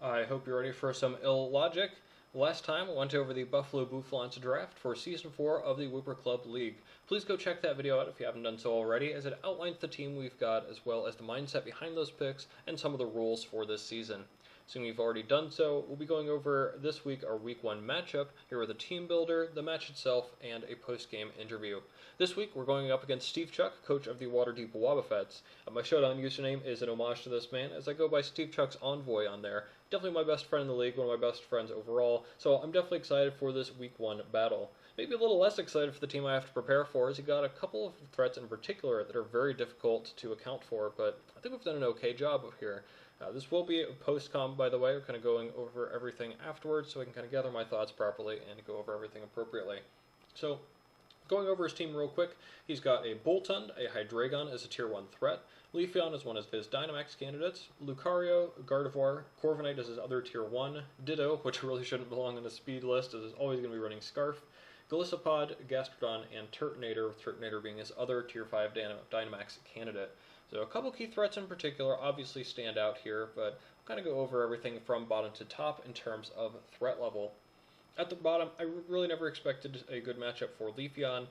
I hope you're ready for some ill logic. Last time I went over the Buffalo Bouffalant draft for Season 4 of the Whipper Club League. Please go check that video out if you haven't done so already, as it outlines the team we've got as well as the mindset behind those picks and some of the rules for this season. Assuming you've already done so, we'll be going over this week our Week 1 matchup, here with a team builder, the match itself, and a post-game interview. This week we're going up against SteveChuck, coach of the Waterdeep Wobbuffets. My showdown username is an homage to this man, as I go by SteveChuck's Envoy on there. Definitely my best friend in the league, one of my best friends overall, so I'm definitely excited for this Week 1 battle. Maybe a little less excited for the team I have to prepare for, as you got a couple of threats in particular that are very difficult to account for, but I think we've done an okay job here. This will be a post-com, by the way. We're kind of going over everything afterwards, so I can kind of gather my thoughts properly and go over everything appropriately. So, going over his team real quick, he's got a Boltund, a Hydreigon as a Tier 1 threat, Leafeon is one of his Dynamax candidates, Lucario, Gardevoir, Corviknight is his other Tier 1, Ditto, which really shouldn't belong on the speed list, as is always going to be running Scarf, Golisopod, Gastrodon, and Turtonator, with Turtonator being his other Tier 5 Dynamax candidate. So a couple key threats in particular obviously stand out here, but I'll kind of go over everything from bottom to top in terms of threat level. At the bottom, I really never expected a good matchup for Leafeon,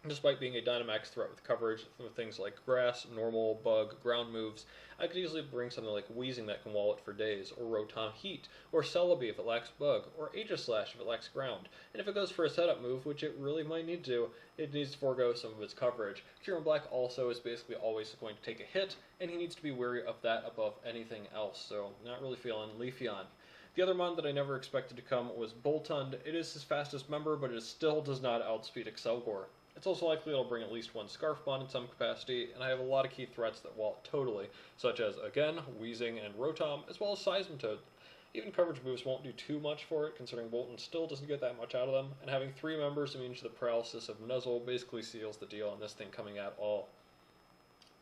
despite being a Dynamax threat with coverage with things like Grass, Normal, Bug, Ground moves. I could easily bring something like Weezing that can wall it for days, or Rotom-Heat, or Celebi if it lacks Bug, or Aegislash if it lacks Ground. And if it goes for a setup move, which it really might need to, it needs to forego some of its coverage. Kyurem-Black also is basically always going to take a hit, and he needs to be wary of that above anything else, so not really feeling Leafeon. The other mon that I never expected to come was Boltund. It is his fastest member, but it still does not outspeed Excelgor. It's also likely it'll bring at least one Scarf Bond in some capacity, and I have a lot of key threats that wall it totally, such as, again, Weezing and Rotom, as well as Seismitoad. Even coverage moves won't do too much for it, considering Boltund still doesn't get that much out of them, and having 3 members immune to the paralysis of Nuzzle basically seals the deal on this thing coming at all.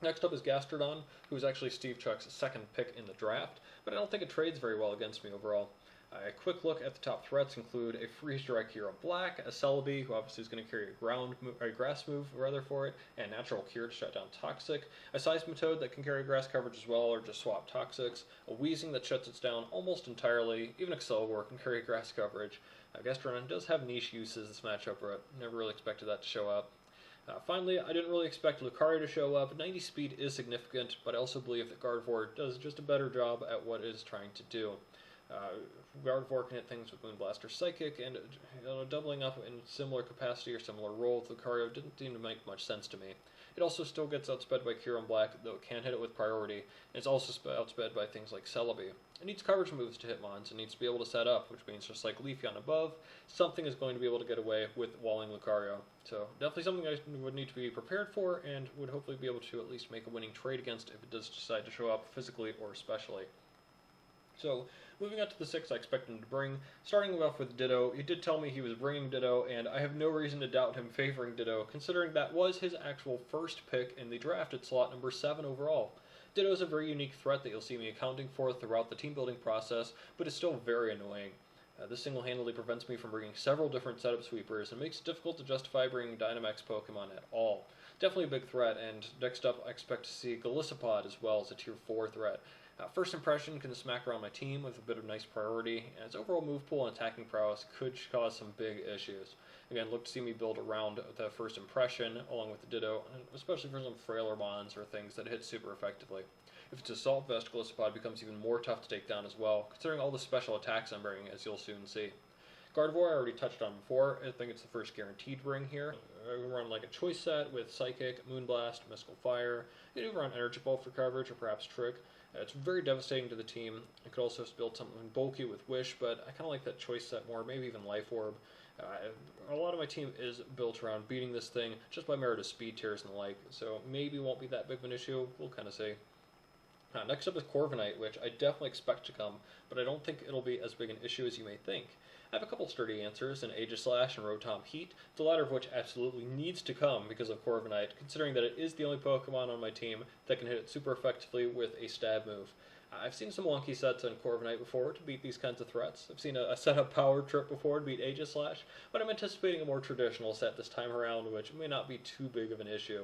Next up is Gastrodon, who is actually SteveChuck's second pick in the draft, but I don't think it trades very well against me overall. A quick look at the top threats include a Freeze Dry Kyurem-Black, a Celebi, who obviously is going to carry a grass move for it, and Natural Cure to shut down Toxic, a Seismitoad that can carry grass coverage as well, or just swap Toxics, a Weezing that shuts it down almost entirely, even Excelgor can carry grass coverage. Gastrodon does have niche uses this matchup, but never really expected that to show up. Finally, I didn't really expect Lucario to show up. 90 speed is significant, but I also believe that Gardevoir does just a better job at what it is trying to do. Gardevoir can hit things with Moonblast or Psychic, and doubling up in similar capacity or similar role with Lucario didn't seem to make much sense to me. It also still gets outsped by Kyurem-Black, though it can hit it with priority, and it's also outsped by things like Celebi. It needs coverage moves to hit mons, and needs to be able to set up, which means just like Leafeon above, something is going to be able to get away with walling Lucario. So definitely something I would need to be prepared for, and would hopefully be able to at least make a winning trade against if it does decide to show up physically or specially. So, moving on to the 6 I expect him to bring, starting off with Ditto. He did tell me he was bringing Ditto, and I have no reason to doubt him favoring Ditto, considering that was his actual first pick in the draft at slot number 7 overall. Ditto is a very unique threat that you'll see me accounting for throughout the team building process, but is still very annoying. This single-handedly prevents me from bringing several different setup sweepers, and makes it difficult to justify bringing Dynamax Pokemon at all. Definitely a big threat, and next up I expect to see Golisopod as well as a Tier 4 threat. First impression can smack around my team with a bit of nice priority, and its overall move pool and attacking prowess could cause some big issues. Again, look to see me build around the first impression, along with the Ditto, and especially for some frailer mons or things that hit super effectively. If it's Assault Vest, Golisopod becomes even more tough to take down as well, considering all the special attacks I'm bringing, as you'll soon see. Gardevoir I already touched on before. I think it's the first guaranteed bring here. I run like a choice set with Psychic, Moonblast, Mystical Fire. You can run Energy Ball for coverage, or perhaps Trick. It's very devastating to the team. I could also build something bulky with Wish, but I kind of like that choice set more, maybe even Life Orb. A lot of my team is built around beating this thing just by merit of speed tiers and the like, so maybe won't be that big of an issue. We'll kind of see. Next up is Corviknight, which I definitely expect to come, but I don't think it'll be as big an issue as you may think. I have a couple sturdy answers in Aegislash and Rotom-Heat, the latter of which absolutely needs to come because of Corviknight, considering that it is the only Pokemon on my team that can hit it super effectively with a stab move. I've seen some wonky sets on Corviknight before to beat these kinds of threats. I've seen a setup power trip before to beat Aegislash, but I'm anticipating a more traditional set this time around, which may not be too big of an issue.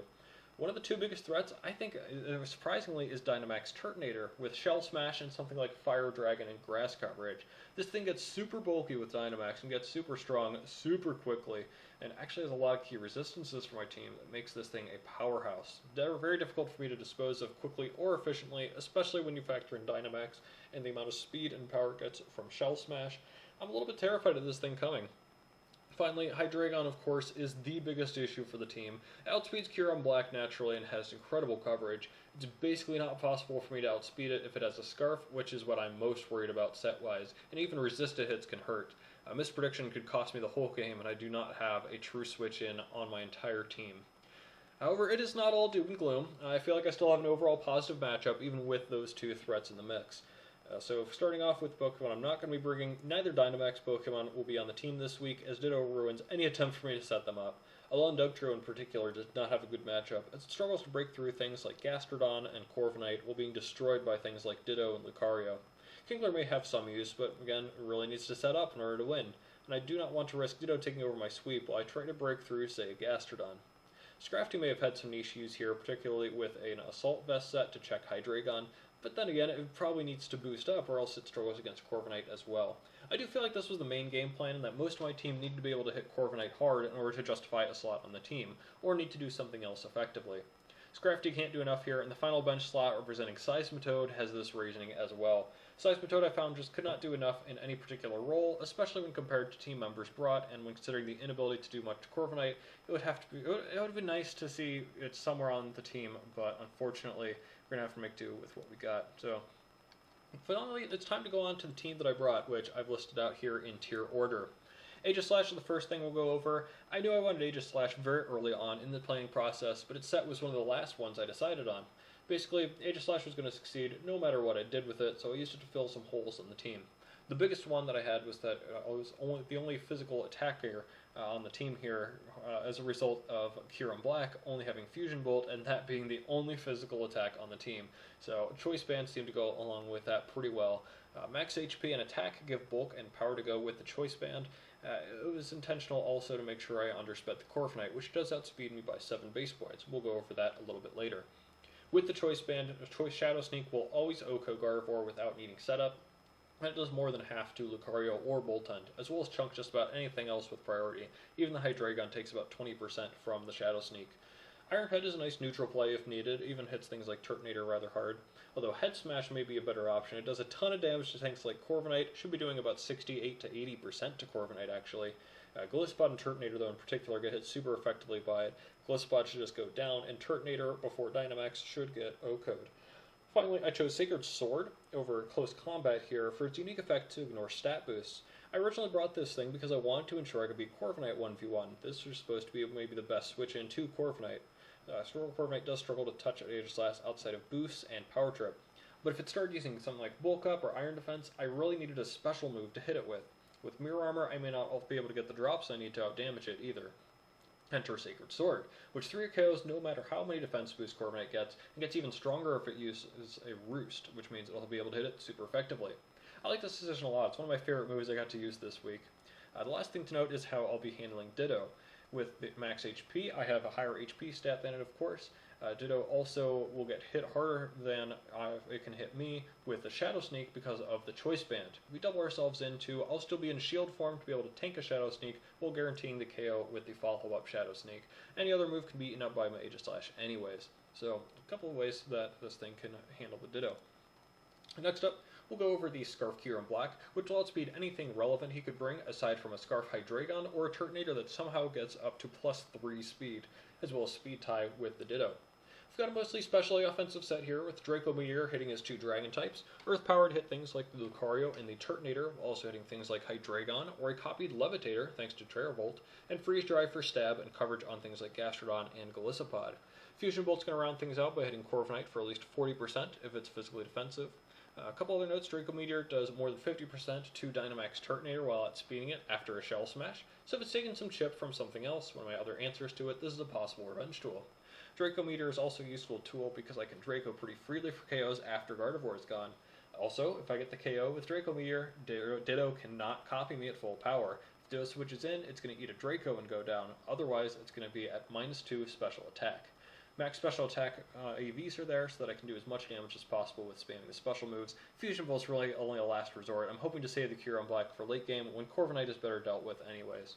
One of the two biggest threats, I think, surprisingly, is Dynamax Turtonator, with Shell Smash and something like Fire Dragon and Grass coverage. This thing gets super bulky with Dynamax and gets super strong super quickly, and actually has a lot of key resistances for my team that makes this thing a powerhouse. They're very difficult for me to dispose of quickly or efficiently, especially when you factor in Dynamax and the amount of speed and power it gets from Shell Smash. I'm a little bit terrified of this thing coming. Finally, Hydreigon, of course, is the biggest issue for the team. It outspeeds Kyurem-Black naturally and has incredible coverage. It's basically not possible for me to outspeed it if it has a Scarf, which is what I'm most worried about set-wise, and even resisted hits can hurt. A misprediction could cost me the whole game, and I do not have a true switch-in on my entire team. However, it is not all doom and gloom. I feel like I still have an overall positive matchup, even with those two threats in the mix. So starting off with Pokemon I'm not going to be bringing, neither Dynamax Pokemon will be on the team this week, as Ditto ruins any attempt for me to set them up. Alolan Dugtrio in particular does not have a good matchup, as it struggles to break through things like Gastrodon and Corviknight while being destroyed by things like Ditto and Lucario. Kingler may have some use, but again, it really needs to set up in order to win, and I do not want to risk Ditto taking over my sweep while I try to break through, say, a Gastrodon. Scrafty may have had some niche use here, particularly with an Assault Vest set to check Hydreigon, but then again, it probably needs to boost up or else it struggles against Corviknight as well. I do feel like this was the main game plan and that most of my team needed to be able to hit Corviknight hard in order to justify a slot on the team, or need to do something else effectively. Scrafty can't do enough here, and the final bench slot representing Seismitoad has this reasoning as well. Seismitoad I found just could not do enough in any particular role, especially when compared to team members brought, and when considering the inability to do much to Corviknight, it would have been nice to see it somewhere on the team, but unfortunately we're going to have to make do with what we got. So, finally, it's time to go on to the team that I brought, which I've listed out here in tier order. Aegislash is the first thing we'll go over. I knew I wanted Aegislash very early on in the playing process, but its set was one of the last ones I decided on. Basically, Aegislash was going to succeed no matter what I did with it, so I used it to fill some holes in the team. The biggest one that I had was that I was the only physical attacker on the team here as a result of Kyurem-Black only having Fusion Bolt, and that being the only physical attack on the team. So Choice Band seemed to go along with that pretty well. Max HP and attack give bulk and power to go with the Choice Band. It was intentional also to make sure I undersped the Corviknight, which does outspeed me by 7 base points. We'll go over that a little bit later. With the Choice Band, Choice Shadow Sneak will always OHKO Gardevoir without needing setup, and it does more than half to Lucario or Boltund, as well as chunk just about anything else with priority. Even the Hydreigon takes about 20% from the Shadow Sneak. Iron Head is a nice neutral play if needed, even hits things like Turtonator rather hard. Although Head Smash may be a better option, it does a ton of damage to things like Corviknight, should be doing about 68 to 80% to Corviknight actually. Gliscod and Turtonator though in particular get hit super effectively by it. Gliscod should just go down, and Turtonator before Dynamax should get OHKO'd. Finally, I chose Sacred Sword over Close Combat here for its unique effect to ignore stat boosts. I originally brought this thing because I wanted to ensure I could beat Corviknight 1v1. This was supposed to be maybe the best switch in to Corviknight. Corviknight does struggle to touch at Aegislash outside of boosts and Power Trip, but if it started using something like Bulk Up or Iron Defense, I really needed a special move to hit it with. With Mirror Armor, I may not be able to get the drops I need to outdamage it either. Enter Sacred Sword, which 3 KOs no matter how many defense boosts Corviknight gets, and gets even stronger if it uses a Roost, which means it'll be able to hit it super effectively. I like this decision a lot. It's one of my favorite moves I got to use this week. The last thing to note is how I'll be handling Ditto. With the max HP, I have a higher HP stat than it, of course. Ditto also will get hit harder than it can hit me with the Shadow Sneak because of the Choice Band. If we double ourselves into, I'll still be in shield form to be able to tank a Shadow Sneak while guaranteeing the KO with the follow-up Shadow Sneak. Any other move can be eaten up by my Aegislash anyways. So, a couple of ways that this thing can handle the Ditto. Next up, we'll go over the Scarf Kyurem-Black, which will outspeed anything relevant he could bring aside from a Scarf Hydreigon or a Turtonator that somehow gets up to +3 speed, as well as speed tie with the Ditto. We've got a mostly specially offensive set here, with Draco Meteor hitting his 2 Dragon types, Earth Power to hit things like the Lucario and the Turtonator, also hitting things like Hydreigon, or a copied Levitator thanks to Terravolt, and Freeze Dry for stab and coverage on things like Gastrodon and Golisopod. Fusion Bolt's going to round things out by hitting Corviknight for at least 40% if it's physically defensive. A couple other notes, Draco Meteor does more than 50% to Dynamax Turtonator while outspeeding it after a Shell Smash, so if it's taking some chip from something else, one of my other answers to it, this is a possible revenge tool. Draco Meteor is also a useful tool because I can Draco pretty freely for KOs after Gardevoir is gone. Also, if I get the KO with Draco Meteor, Ditto cannot copy me at full power. If Ditto switches in, it's going to eat a Draco and go down, otherwise it's going to be at -2 special attack. Max special attack EVs are there so that I can do as much damage as possible with spamming the special moves. Fusion Volt's really only a last resort. I'm hoping to save the Kyurem-Black for late game when Corviknight is better dealt with anyways.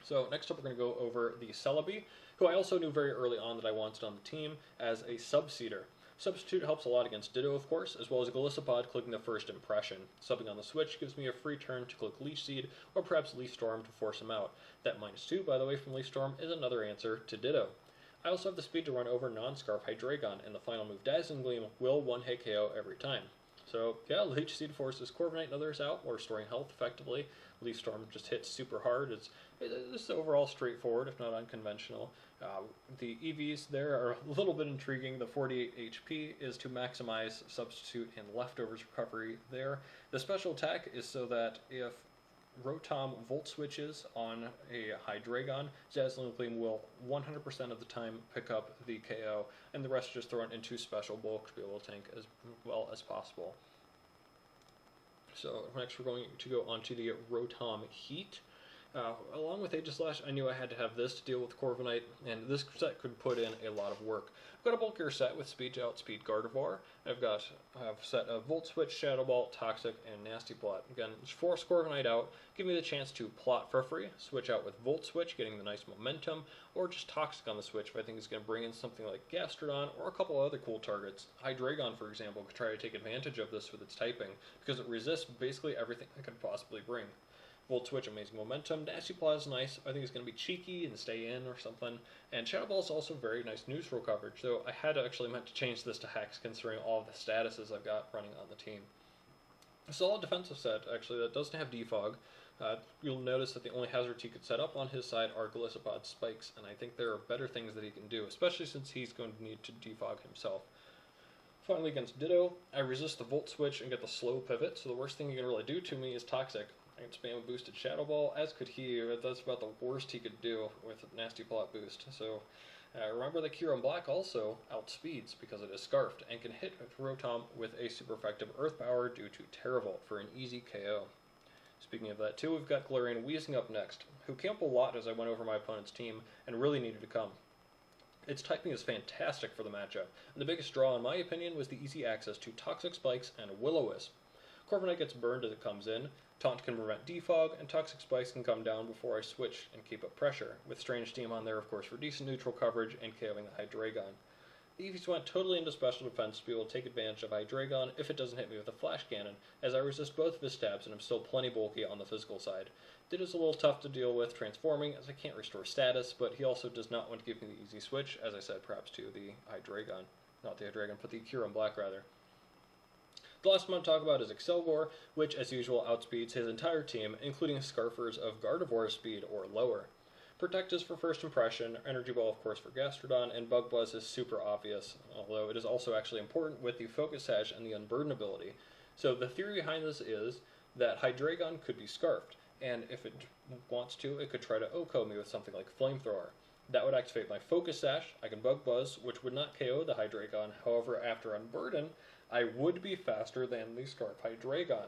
So next up we're going to go over the Celebi, who I also knew very early on that I wanted on the team as a Subseeder. Substitute helps a lot against Ditto, of course, as well as Golisopod clicking the first impression. Subbing on the switch gives me a free turn to click Leech Seed, or perhaps Leaf Storm to force him out. That -2, by the way, from Leaf Storm is another answer to Ditto. I also have the speed to run over non-Scarf Hydreigon, and the final move Dazzling Gleam will one-hit KO every time. So yeah, Leech Seed forces Corviknight and others out, or storing health effectively. Leaf Storm just hits super hard. It's overall straightforward, if not unconventional. The EVs there are a little bit intriguing. The 48 HP is to maximize Substitute and Leftovers recovery there. The special attack is so that if Rotom Volt switches on a Hydreigon, Dazzling Gleam will 100% of the time pick up the KO, and the rest just thrown into special bulk to be able to tank as well as possible. So next we're going to go on to the Rotom-Heat. Along with Aegislash, I knew I had to have this to deal with Corviknight, and this set could put in a lot of work. I've got a bulkier set with Speed to outspeed Gardevoir. I've got a set of Volt Switch, Shadow Ball, Toxic, and Nasty Plot. Again, just force Corviknight out, give me the chance to plot for free, switch out with Volt Switch, getting the nice momentum, or just Toxic on the switch if I think it's going to bring in something like Gastrodon or a couple other cool targets. Hydreigon, for example, could try to take advantage of this with its typing, because it resists basically everything I could possibly bring. Volt Switch, amazing momentum. Nasty Plot is nice. I think it's going to be cheeky and stay in or something. And Shadow Ball is also very nice neutral coverage, though I had actually meant to change this to Hex considering all of the statuses I've got running on the team. A solid defensive set, actually, that doesn't have Defog. You'll notice that the only hazards he could set up on his side are Golisopod spikes, and I think there are better things that he can do, especially since he's going to need to defog himself. Finally, against Ditto, I resist the Volt Switch and get the slow pivot, so the worst thing he can really do to me is Toxic. I can spam a boosted Shadow Ball, as could he. That's about the worst he could do with a Nasty Plot boost. So remember that Kyurem-Black also outspeeds because it is Scarfed, and can hit Rotom with a super effective Earth Power due to Terravolt for an easy KO. Speaking of that too, we've got Galarian Weezing up next, who came up a lot as I went over my opponent's team, and really needed to come. Its typing is fantastic for the matchup, and the biggest draw in my opinion was the easy access to Toxic Spikes and Will-O-Wisp. Corviknight gets burned as it comes in, Taunt can prevent defog, and Toxic Spikes can come down before I switch and keep up pressure, with Strange Steam on there of course for decent neutral coverage and KOing the Hydreigon. The EVs went totally into special defense to be able to take advantage of Hydreigon if it doesn't hit me with a Flash Cannon, as I resist both of his stabs and I'm still plenty bulky on the physical side. Ditto's a little tough to deal with transforming, as I can't restore status, but he also does not want to give me the easy switch, as I said perhaps to the Hydreigon. Not the Hydreigon, but the Kyurem-Black rather. The last one I'm going to talk about is Excelgor, which as usual outspeeds his entire team, including Scarfers of Gardevoir's speed or lower. Protect is for first impression, Energy Ball of course for Gastrodon, and Bug Buzz is super obvious, although it is also actually important with the Focus Sash and the Unburden ability. So the theory behind this is that Hydreigon could be Scarfed, and if it wants to, it could try to OHKO me with something like Flamethrower. That would activate my Focus Sash, I can Bug Buzz, which would not KO the Hydreigon, however after Unburden, I would be faster than the Scarf Hydreigon.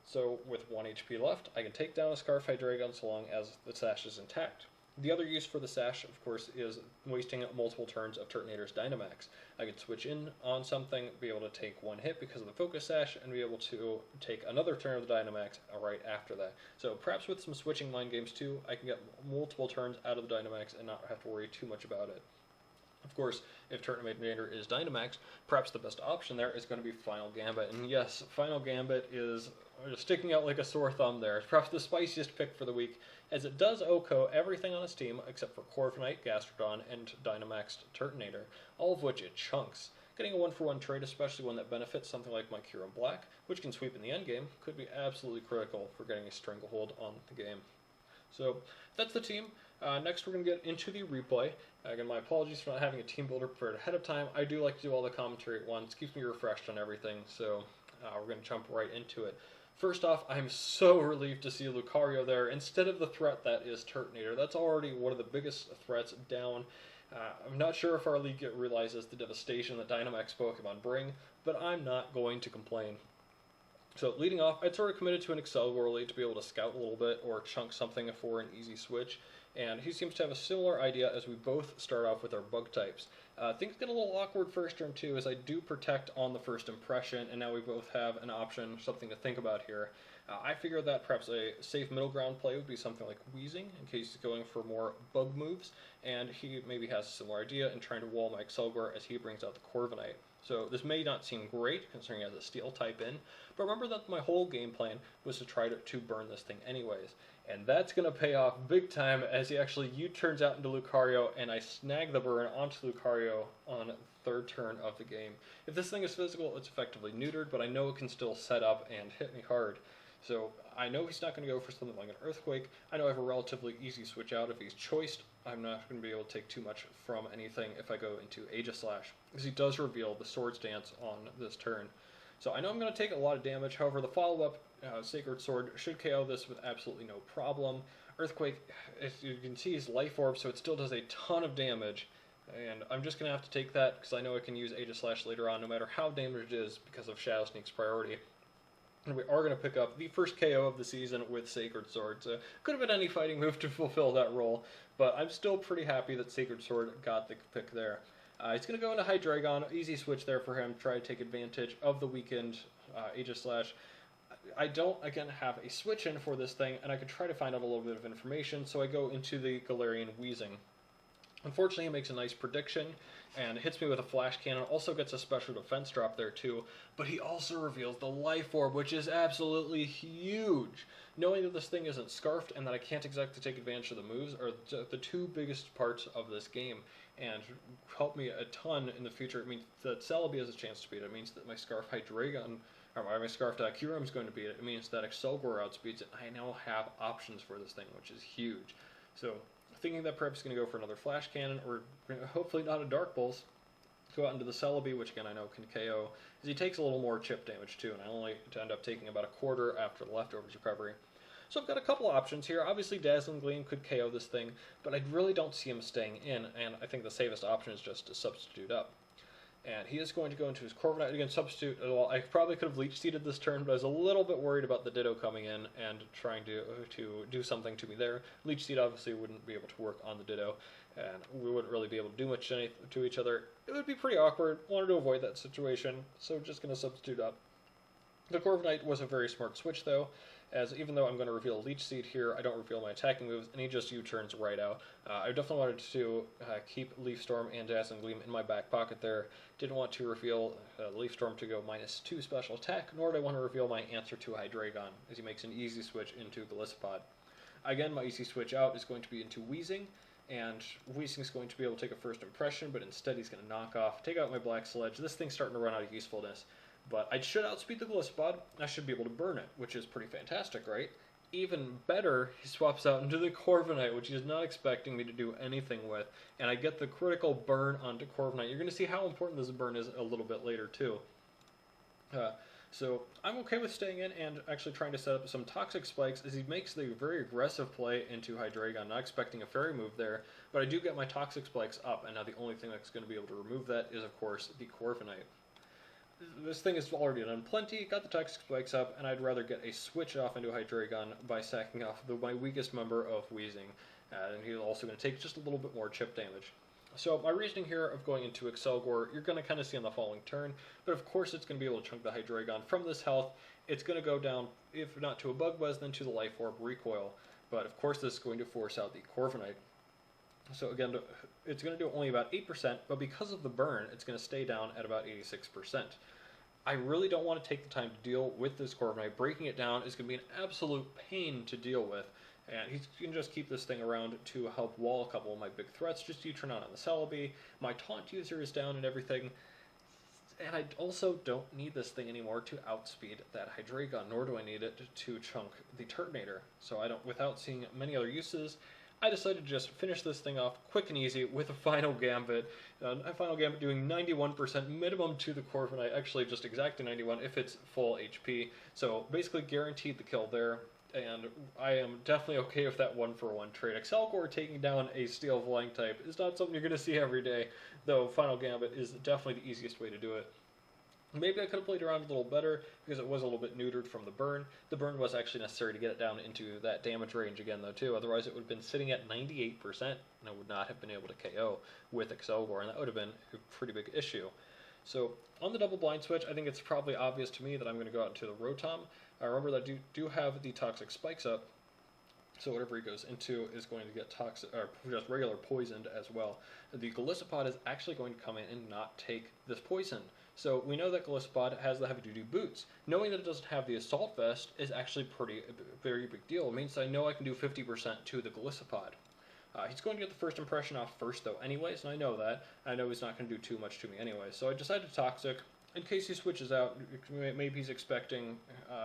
So with 1 HP left, I can take down a Scarf Hydreigon so long as the Sash is intact. The other use for the Sash, of course, is wasting multiple turns of Turtonator's Dynamax. I could switch in on something, be able to take one hit because of the Focus Sash, and be able to take another turn of the Dynamax right after that. So perhaps with some switching mind games too, I can get multiple turns out of the Dynamax and not have to worry too much about it. Of course, if Turtonator is Dynamax, perhaps the best option there is going to be Final Gambit. And yes, Final Gambit is sticking out like a sore thumb there. It's perhaps the spiciest pick for the week, as it does OHKO everything on its team except for Corviknight, Gastrodon, and Dynamaxed Turtonator, all of which it chunks. Getting a 1-for-1 trade, especially one that benefits something like my Kyurem-Black, which can sweep in the endgame, could be absolutely critical for getting a stranglehold on the game. So that's the team. Next we're going to get into the replay. Again, my apologies for not having a team builder prepared ahead of time. I do like to do all the commentary at once. Keeps me refreshed on everything, so we're going to jump right into it. First off, I'm so relieved to see Lucario there instead of the threat that is Turtonator. That's already one of the biggest threats down. I'm not sure if our league realizes the devastation that Dynamax Pokemon bring, but I'm not going to complain. So leading off, I'd sort of committed to an Excelgor lead to be able to scout a little bit or chunk something for an easy switch. and he seems to have a similar idea as we both start off with our bug types. Things get a little awkward first turn too, as I do protect on the first impression, and now we both have an option, something to think about here. I figured that perhaps a safe middle ground play would be something like Weezing, in case he's going for more bug moves, and he maybe has a similar idea in trying to wall my Excelgor as he brings out the Corviknight. So this may not seem great, considering he has a steel type in, but remember that my whole game plan was to try to burn this thing anyways. And that's going to pay off big time as he actually U-turns out into Lucario, and I snag the burn onto Lucario on the third turn of the game. If this thing is physical, it's effectively neutered, but I know it can still set up and hit me hard. So I know he's not going to go for something like an Earthquake. I know I have a relatively easy switch out if he's choiced. I'm not going to be able to take too much from anything if I go into Aegislash, because he does reveal the Swords Dance on this turn. So I know I'm going to take a lot of damage. However, the follow-up Sacred Sword should KO this with absolutely no problem. Earthquake, as you can see, is Life Orb, so it still does a ton of damage. And I'm just going to have to take that because I know I can use Aegislash later on, no matter how damaged it is, because of Shadow Sneak's priority. And we are going to pick up the first KO of the season with Sacred Sword. So could have been any fighting move to fulfill that role, but I'm still pretty happy that Sacred Sword got the pick there. He's going to go into Hydreigon, easy switch there for him, try to take advantage of the weakened Aegislash. I don't, again, have a switch in for this thing, and I could try to find out a little bit of information, so I go into the Galarian Weezing. Unfortunately, he makes a nice prediction, and hits me with a Flash Cannon, also gets a special defense drop there too, but he also reveals the Life Orb, which is absolutely huge. Knowing that this thing isn't Scarfed, and that I can't exactly take advantage of the moves, are the two biggest parts of this game, and help me a ton in the future. It means that Celebi has a chance to beat it. It means that my Scarf Hydreigon, or my Scarfed Kyurem is going to beat it. It means that Excelgor outspeeds it. I now have options for this thing, which is huge. So, thinking that perhaps going to go for another Flash Cannon, or hopefully not a Dark Pulse, go out into the Celebi, which again I know can KO, as he takes a little more chip damage too, and I only end up taking about a quarter after the Leftovers recovery. So I've got a couple options here. Obviously Dazzling Gleam could KO this thing, but I really don't see him staying in, and I think the safest option is just to substitute up. And he is going to go into his Corviknight again, substitute. Well, I probably could have Leech Seeded this turn, but I was a little bit worried about the Ditto coming in and trying to do something to me there. Leech Seed obviously wouldn't be able to work on the Ditto, and we wouldn't really be able to do much to each other. It would be pretty awkward. Wanted to avoid that situation, so just going to substitute up. The Corviknight was a very smart switch, though, as even though I'm going to reveal Leech Seed here, I don't reveal my attacking moves, and he just U-turns right out. I definitely wanted to keep Leaf Storm and Dazzling Gleam in my back pocket there. Didn't want to reveal Leaf Storm to go -2 special attack, nor did I want to reveal my answer to Hydreigon, as he makes an easy switch into Golisopod. Again, my easy switch out is going to be into Weezing, and Weezing is going to be able to take a first impression, but instead he's going to knock off, take out my Black Sledge. This thing's starting to run out of usefulness. But I should outspeed the Golisopod, I should be able to burn it, which is pretty fantastic, right? Even better, he swaps out into the Corviknight, which he's not expecting me to do anything with, and I get the critical burn onto Corviknight. You're going to see how important this burn is a little bit later, too. So I'm okay with staying in and actually trying to set up some Toxic Spikes, as he makes the very aggressive play into Hydreigon, not expecting a Fairy move there, but I do get my Toxic Spikes up, and now the only thing that's going to be able to remove that is, of course, the Corviknight. This thing is already done plenty, got the Toxic Spikes up, and I'd rather get a switch off into Hydreigon by sacking off my weakest member of Weezing, and he's also going to take just a little bit more chip damage. So my reasoning here of going into Excelgor, you're going to kind of see on the following turn, but of course it's going to be able to chunk the Hydreigon from this health. It's going to go down, if not to a Bug Buzz, then to the Life Orb recoil, but of course this is going to force out the Corviknight. So again, it's going to do only about 8%, but because of the burn, it's going to stay down at about 86%. I really don't want to take the time to deal with this Corviknight. Breaking it down is going to be an absolute pain to deal with, and he's going to just keep this thing around to help wall a couple of my big threats, just to turn on the Celebi. My taunt user is down and everything, and I also don't need this thing anymore to outspeed that Hydreigon, nor do I need it to chunk the Turtonator. So I don't, without seeing many other uses, I decided to just finish this thing off quick and easy with a Final Gambit. A Final Gambit doing 91% minimum to the Corviknight, actually just exactly 91 if it's full HP. So basically guaranteed the kill there, and I am definitely okay with that 1-for-1 trade. Excelgor taking down a Steel Flying type is not something you're going to see every day, though Final Gambit is definitely the easiest way to do it. Maybe I could have played around a little better because it was a little bit neutered from the burn. The burn was actually necessary to get it down into that damage range again, though, too. Otherwise, it would have been sitting at 98%, and I would not have been able to KO with Excelgor, and that would have been a pretty big issue. So on the double blind switch, I think it's probably obvious to me that I'm going to go out into the Rotom. I remember that I do have the toxic spikes up, so whatever he goes into is going to get toxic, or just regular poisoned as well. The Golisopod is actually going to come in and not take this poison. So we know that Golisopod has the heavy-duty boots. Knowing that it doesn't have the assault vest is actually very big deal. It means I know I can do 50% to the Golisopod. He's going to get the first impression off first, though, anyways, and I know that. I know he's not going to do too much to me anyway. So I decided to Toxic. In case he switches out, maybe he's expecting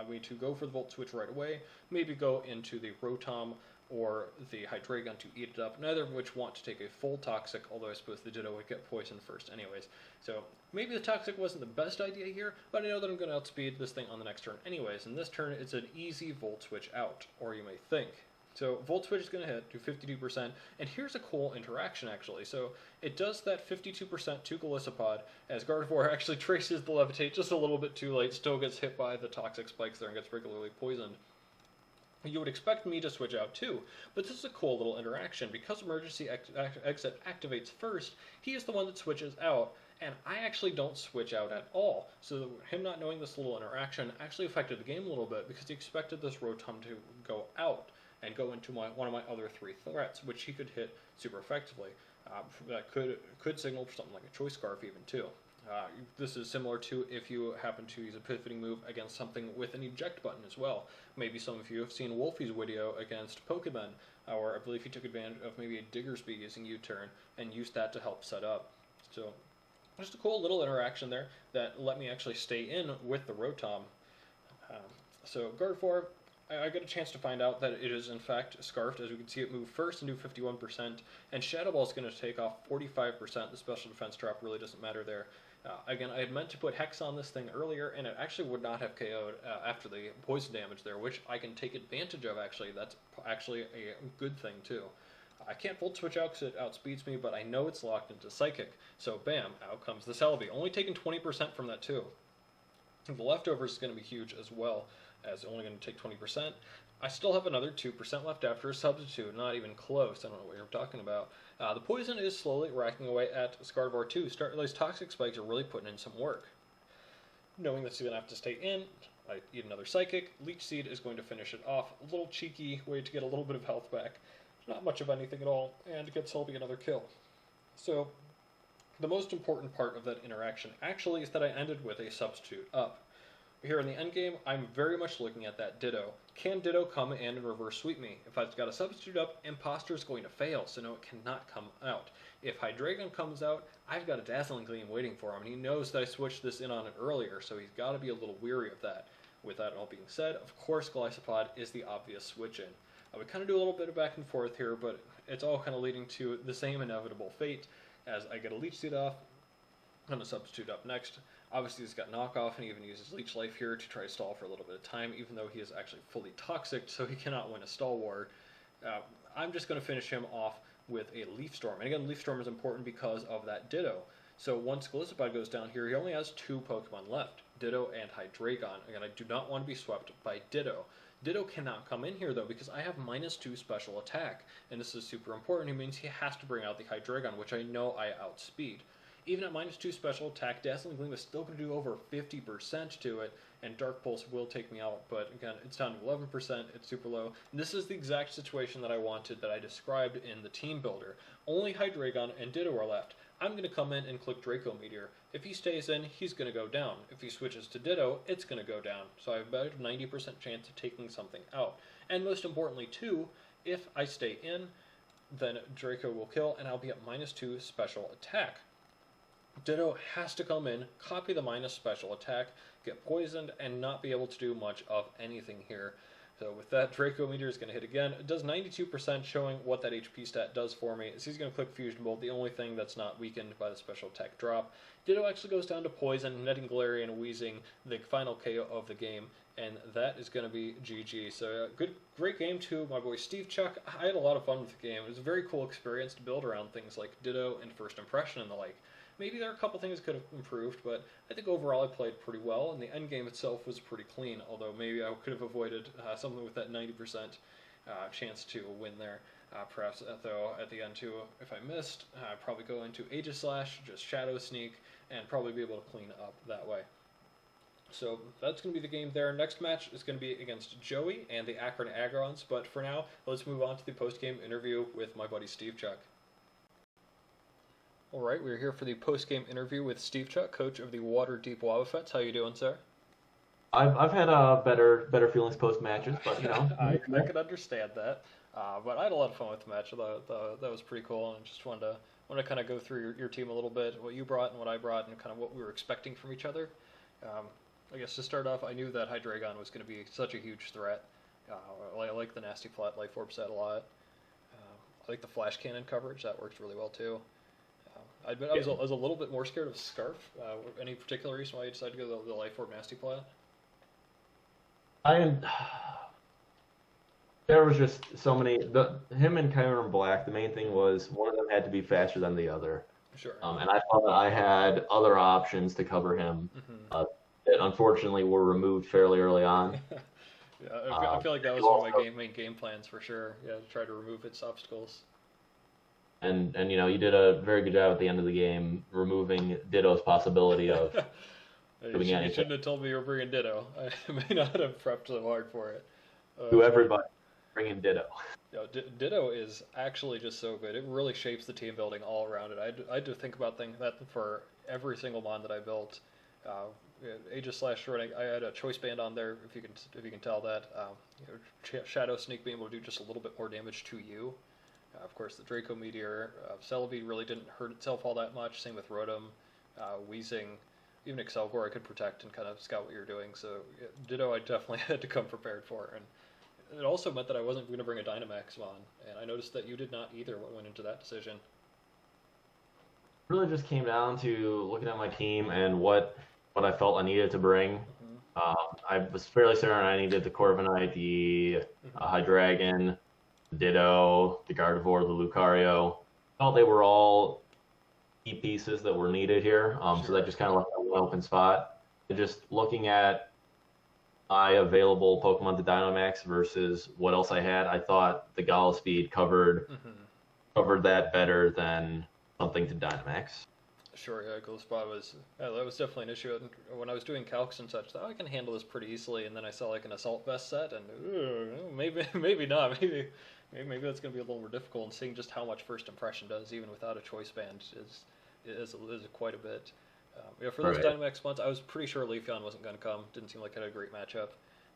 me to go for the Volt Switch right away, maybe go into the Rotom or the Hydreigon to eat it up, neither of which want to take a full Toxic, although I suppose the Ditto would get poisoned first anyways. So maybe the Toxic wasn't the best idea here, but I know that I'm going to outspeed this thing on the next turn anyways, and this turn it's an easy Volt Switch out, or you may think. So Volt Switch is going to hit, do 52%, and here's a cool interaction actually. So it does that 52% to Golisopod, as Gardevoir actually traces the Levitate just a little bit too late, still gets hit by the Toxic Spikes there and gets regularly poisoned. You would expect me to switch out too, but this is a cool little interaction. Because Emergency Exit activates first, he is the one that switches out, and I actually don't switch out at all. So him not knowing this little interaction actually affected the game a little bit, because he expected this Rotom to go out and go into one of my other three threats, which he could hit super effectively. That could signal for something like a Choice Scarf even too. This is similar to if you happen to use a pivoting move against something with an eject button as well. Maybe some of you have seen Wolfie's video against Pokemon, where I believe he took advantage of maybe a Diggersby using U-turn and used that to help set up. So just a cool little interaction there that let me actually stay in with the Rotom. So Gardevoir, I got a chance to find out that it is in fact Scarfed, as we can see it move first and do 51%, and Shadow Ball is going to take off 45%. The special defense drop really doesn't matter there. Again, I had meant to put Hex on this thing earlier, and it actually would not have KO'd after the poison damage there, which I can take advantage of actually. That's actually a good thing too. I can't Volt Switch out because it outspeeds me, but I know it's locked into Psychic. So bam, out comes the Celebi. Only taking 20% from that too. The leftovers is going to be huge as well, as only going to take 20%. I still have another 2% left after a Substitute, not even close. I don't know what you're talking about. The poison is slowly racking away at Gardevoir too. These Toxic Spikes are really putting in some work. Knowing that he's going to have to stay in, I eat another Psychic. Leech Seed is going to finish it off. A little cheeky way to get a little bit of health back. Not much of anything at all, and get Celebi another kill. So, the most important part of that interaction actually is that I ended with a Substitute up. Here in the endgame, I'm very much looking at that Ditto. Can Ditto come in and reverse sweep me? If I've got a Substitute up, Imposter is going to fail, so no, it cannot come out. If Hydreigon comes out, I've got a Dazzling Gleam waiting for him, and he knows that I switched this in on it earlier, so he's got to be a little weary of that. With that all being said, of course Golisopod is the obvious switch in. I would kind of do a little bit of back and forth here, but it's all kind of leading to the same inevitable fate, as I get a Leech Seed off, and a Substitute up next. Obviously he's got knockoff, and he even uses Leech Life here to try to stall for a little bit of time, even though he is actually fully toxic, so he cannot win a stall war. I'm just going to finish him off with a Leaf Storm. And again, Leaf Storm is important because of that Ditto. So once Golisopod goes down here, he only has two Pokemon left, Ditto and Hydreigon. Again, I do not want to be swept by Ditto. Ditto cannot come in here, though, because I have -2 special attack, and this is super important. It means he has to bring out the Hydreigon, which I know I outspeed. Even at -2 special attack, Dazzling Gleam is still going to do over 50% to it, and Dark Pulse will take me out, but again, it's down to 11%, it's super low. And this is the exact situation that I wanted, that I described in the Teambuilder. Only Hydreigon and Ditto are left. I'm going to come in and click Draco Meteor. If he stays in, he's going to go down. If he switches to Ditto, it's going to go down. So I have about a 90% chance of taking something out. And most importantly, too, if I stay in, then Draco will kill, and I'll be at -2 special attack. Ditto has to come in, copy the minus special attack, get poisoned, and not be able to do much of anything here. So with that, Draco Meteor is going to hit again. It does 92%, showing what that HP stat does for me. So he's going to click Fusion Bolt, the only thing that's not weakened by the special attack drop. Ditto actually goes down to Poison, netting Galarian and Weezing, the final KO of the game, and that is going to be GG. So great game too, my boy SteveChuck. I had a lot of fun with the game. It was a very cool experience to build around things like Ditto and First Impression and the like. maybe there are a couple things could have improved, but I think overall I played pretty well, and the end game itself was pretty clean, although maybe I could have avoided something with that 90% chance to win there. Perhaps, though, at the end, too, if I missed, I'd probably go into Aegislash, just Shadow Sneak, and probably be able to clean up that way. So that's going to be the game there. Next match is going to be against Joey and the Akron Agrons, but for now, let's move on to the post-game interview with my buddy SteveChuck. All right, we're here for the post-game interview with SteveChuck, coach of the Waterdeep Wobbuffets. How you doing, sir? I've had better feelings post matches, but you know. I can understand that. But I had a lot of fun with the match. That was pretty cool, and just wanted to kind of go through your team a little bit, what you brought and what I brought, and kind of what we were expecting from each other. I guess to start off, I knew that Hydreigon was going to be such a huge threat. I like the Nasty Flat Life Orb set a lot. I like the Flash Cannon coverage. That works really well, too. I admit I was a little bit more scared of Scarf. Any particular reason why you decided to go the Life Orb Nasty Flat? There was just so many. Him and Kyurem-Black, the main thing was one of them had to be faster than the other. Sure. And I thought that I had other options to cover him that unfortunately were removed fairly early on. Yeah, I feel like that was one of my main game plans for sure. Yeah, to try to remove its obstacles. And you know, you did a very good job at the end of the game removing Ditto's possibility of doing anything. You shouldn't have told me you were bringing Ditto. I may not have prepped so hard for it. To everybody, bringing Ditto. Ditto is actually just so good. It really shapes the team building all around it. I had to think about that for every single mon that I built. Aegislash running, I had a choice band on there. If you can tell that, Shadow Sneak being able to do just a little bit more damage to you. Of course, the Draco Meteor, Celebi really didn't hurt itself all that much. Same with Rotom, Weezing, even Excelgor I could protect and kind of scout what you're doing. So Ditto I definitely had to come prepared for, and it also meant that I wasn't going to bring a Dynamax mon, and I noticed that you did not either. What went into that decision? It really just came down to looking at my team and what I felt I needed to bring. I was fairly certain I needed the Corviknight, the Hydreigon, the Ditto, the Gardevoir, the Lucario. I felt they were all key pieces that were needed here, so that just kind of left an open spot. And just looking at my available Pokemon to Dynamax versus what else I had, I thought the Gala Speed covered that better than something to Dynamax. Sure, yeah, Ghost-Spot that was definitely an issue. When I was doing calcs and such, I thought I can handle this pretty easily, and then I saw like an Assault Vest set, and maybe not. Maybe that's going to be a little more difficult, and seeing just how much First Impression does, even without a choice band, is quite a bit. For those Dynamax months, I was pretty sure Leafeon wasn't going to come. Didn't seem like it had a great matchup.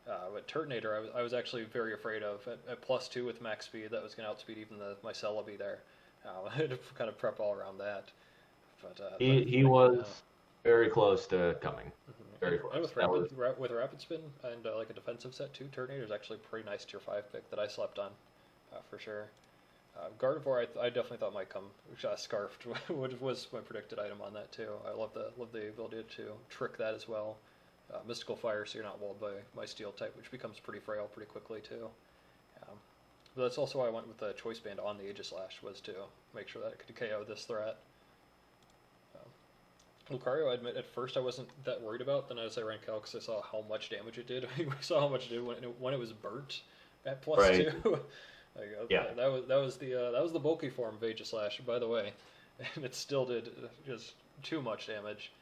But Turtonator, I was actually very afraid of. At +2 with max speed, that was going to outspeed even my Celebi there. I had to kind of prep all around that. But, he was very close to coming. Very close. And with Rapid Spin and like a defensive set too, Turtonator is actually a pretty nice tier 5 pick that I slept on, for sure. Gardevoir, I definitely thought might come. Scarfed, which was my predicted item on that too. I love the ability to trick that as well. Mystical Fire, so you're not walled by my Steel type, which becomes pretty frail pretty quickly too. But that's also why I went with the Choice Band on the Aegislash, was to make sure that it could KO this threat. Lucario, I admit, at first I wasn't that worried about. Then as I ran calcs, I saw how much damage it did. We saw how much it did when it was burnt at +2. That was the bulky form of Aegislash, by the way, and it still did just too much damage.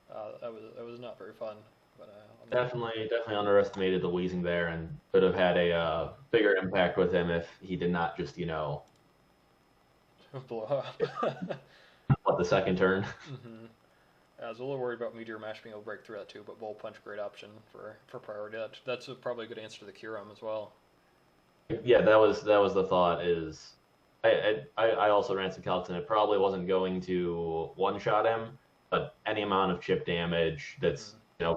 That was not very fun. But definitely underestimated the Weezing there, and could have had a bigger impact with him if he did not just blow up. The second turn. I was a little worried about Meteor Mash being able to break through that too, but Bullet Punch, great option for priority. That's probably a good answer to the Kyurem as well. Yeah, that was the thought. Is I also ran some calcs, and it probably wasn't going to one-shot him, but any amount of chip damage that's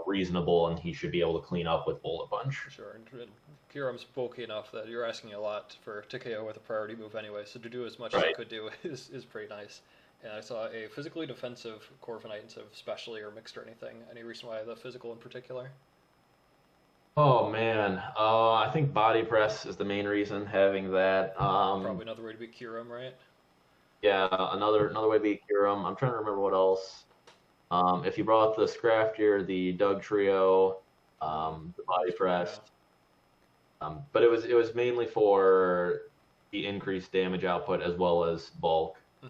reasonable, and he should be able to clean up with Bullet Punch. Sure, and Kyurem's bulky enough that you're asking a lot to KO with a priority move anyway, so to do as much as I could do is pretty nice. And I saw a physically defensive Corviknight instead of specially or mixed or anything. Any reason why the physical in particular? Oh man, I think body press is the main reason. Having that, probably another way to beat Kyurem, right? Yeah, another way to beat Kyurem. I'm trying to remember what else. If you brought the Scraftier, the Doug Trio, the Body Press, Yeah. but it was mainly for the increased damage output as well as bulk. Hmm.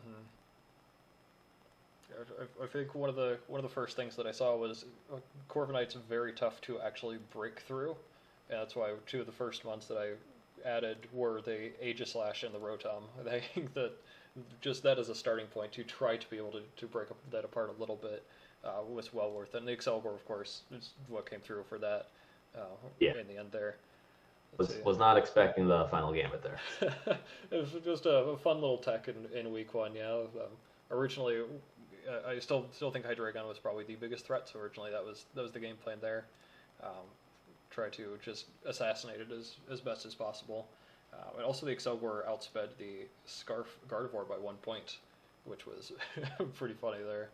I think one of the first things that I saw was Corviknight's very tough to actually break through, and that's why two of the first ones that I added were the Aegislash and the Rotom. I think that just that as a starting point to try to be able to break that apart a little bit was well worth it. And the Excalibur, of course, is what came through for that Yeah, in the end there. Let's was not expecting the final gambit there. see. It was just a fun little tech in week one. Yeah. Originally, I still think Hydreigon was probably the biggest threat. So originally that was the game plan there. Um, Try to just assassinate it as best as possible. And also the Excalibur outsped the Scarf Gardevoir by 1 point, which was pretty funny there.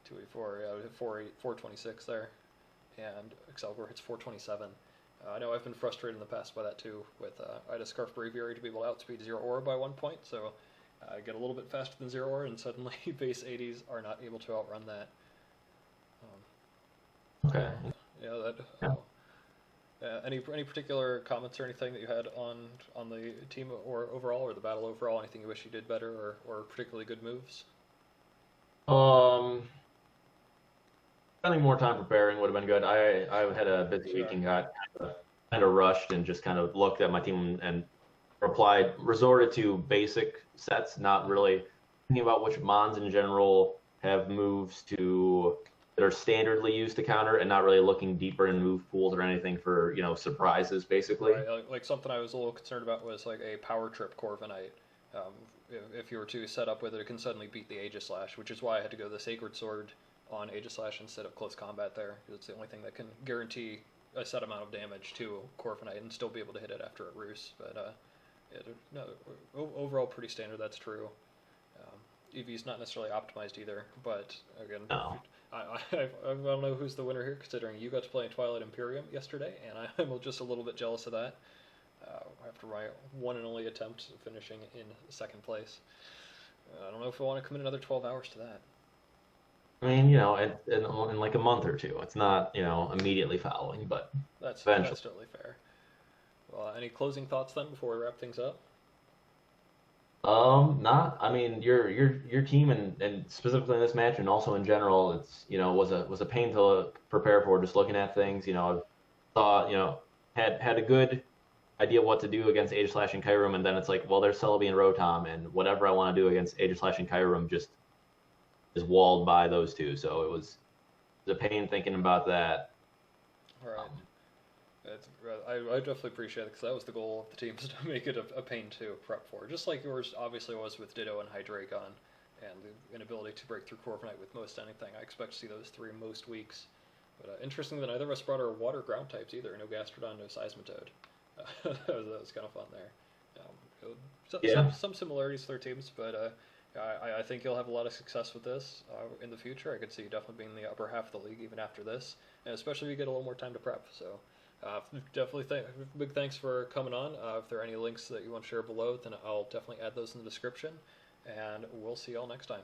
284, yeah, 426 there, and Excalibur hits 427. I know I've been frustrated in the past by that too. With I had a Scarf Braviary to be able to outspeed Zero Aura by 1 point, so I get a little bit faster than Zero Aura, and suddenly base 80s are not able to outrun that. Okay. Yeah, that. Yeah. Any particular comments or anything that you had on the team or overall or the battle overall? Anything you wish you did better or particularly good moves? Um, Spending more time preparing would have been good. I had a busy week Sure. and got kind of rushed and just kind of looked at my team and resorted to basic sets, not really thinking about which mons in general have moves that are standardly used to counter, and not really looking deeper in move pools or anything for surprises, basically. Right, like something I was a little concerned about was like a power trip Corviknight. Um, if you were to set up with it, it can suddenly beat the Aegislash, which is why I had to go the Sacred Sword on Aegislash instead of Close Combat there. It's the only thing that can guarantee a set amount of damage to Corviknight and still be able to hit it after it roosts. But yeah, no, overall pretty standard. That's true. EV's not necessarily optimized either, but again, No. I don't know who's the winner here, considering you got to play in Twilight Imperium yesterday, and I'm just a little bit jealous of that. After my one and only attempt finishing in second place. I don't know if I want to commit another 12 hours to that. I mean, in like a month or two. It's not, immediately following, but That's eventually. totally fair. Well, any closing thoughts then before we wrap things up? Not. I mean, your team and specifically in this match and also in general, it's was a pain to prepare for. Just looking at things, I thought had a good idea what to do against Aegislash and Kyurem, and then it's like, well, there's Celebi and Rotom, and whatever I want to do against Aegislash and Kyurem just is walled by those two. So it was a pain thinking about that. All right. Um, I definitely appreciate it because that was the goal of the team, is to make it a pain to prep for. Just like yours obviously was with Ditto and Hydreigon, and the inability to break through Corviknight with most anything. I expect to see those three most weeks. But interesting that neither of us brought our water ground types either. No Gastrodon, no Seismitoad. That was kind of fun there. yeah. Some similarities to their teams, but I think you'll have a lot of success with this in the future. I could see you definitely being in the upper half of the league even after this, and especially if you get a little more time to prep. So definitely big thanks for coming on. If there are any links that you want to share below, then I'll definitely add those in the description, and we'll see y'all next time.